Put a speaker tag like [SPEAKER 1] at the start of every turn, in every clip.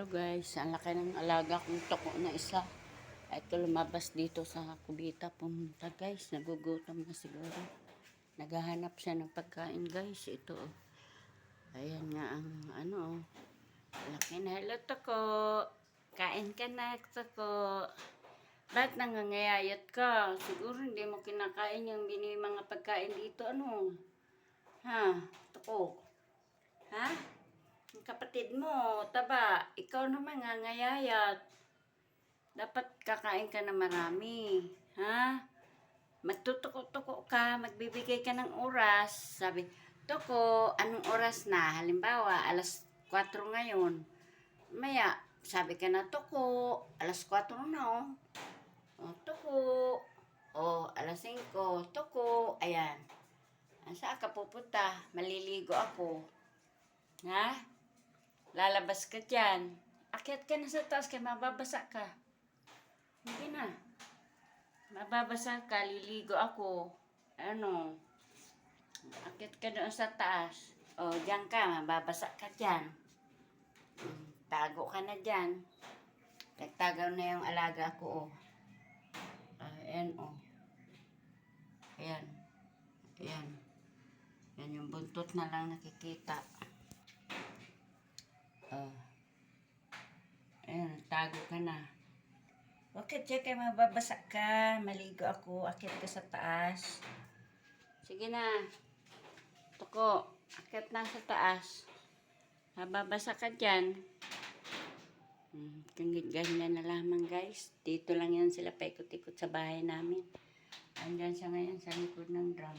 [SPEAKER 1] Hello guys, ang laki ng alaga kong toko na isa. Ito lumabas dito sa kubita pumunta guys. Nagugutom na siguro. Naghahanap siya ng pagkain guys. Ito oh. Ayan nga ang ano oh. Laki na. Hello toko. Kain ka na toko. Bakit nangangayayat ka? Siguro hindi mo kinakain yung mga pagkain dito ano. Ha? Toko. Ha? Ang kapatid mo, taba, ikaw naman ngangayayat. Dapat kakain ka na marami. Ha? Magtutuko-tuko ka, magbibigay ka ng oras. Sabi, Toko, anong oras na? Halimbawa, alas 4 ngayon. Maya, sabi ka na, Toko, alas 4 na oh. O, Toko. O, alas 5, Toko. Ayan. Saan ka pupunta? Maliligo ako. Ha? Lalabas ka dyan. Akyat ka na sa taas kaya mababasa ka. Hindi na. Mababasa ka, liligo ako. Ano? Akyat ka doon sa taas. O, dyan ka, mababasa ka dyan. Tago ka na dyan. Nagtagaw na yung alaga ko, oh. Ayan, oh. Ayan. Ayan. Yan yung buntot na lang nakikita. Oh. Ayan, tago ka na. Okay, check kayo, mababasa ka. Maligo ako. Akit ka sa taas. Sige na. Toko, akit na sa taas. Mababasa ka dyan. Ganyan na lamang guys. Dito lang yan sila paikot-ikot sa bahay namin. Andyan siya ngayon sa likod ng drum.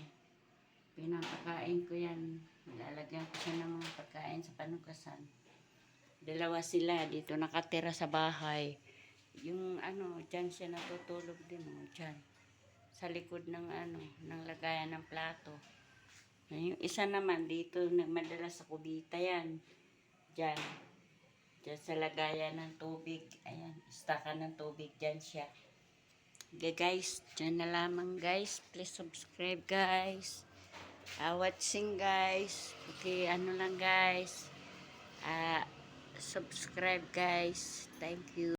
[SPEAKER 1] Pinapakain ko yan. Lalagyan ko siya ng mga pagkain sa panukasan. Dalawa sila dito nakatira sa bahay. Yung ano, dyan siya natutulog din, oh, dyan. Sa likod ng ano, ng lagayan ng plato. Yung isa naman dito, nagmadala sa kubita yan. Dyan. Dyan sa lagayan ng tubig. Ayan, istakan ng tubig, dyan siya. Okay guys, dyan na lamang guys. Please subscribe guys. Watching guys. Okay, ano lang guys. Subscribe guys. Thank you.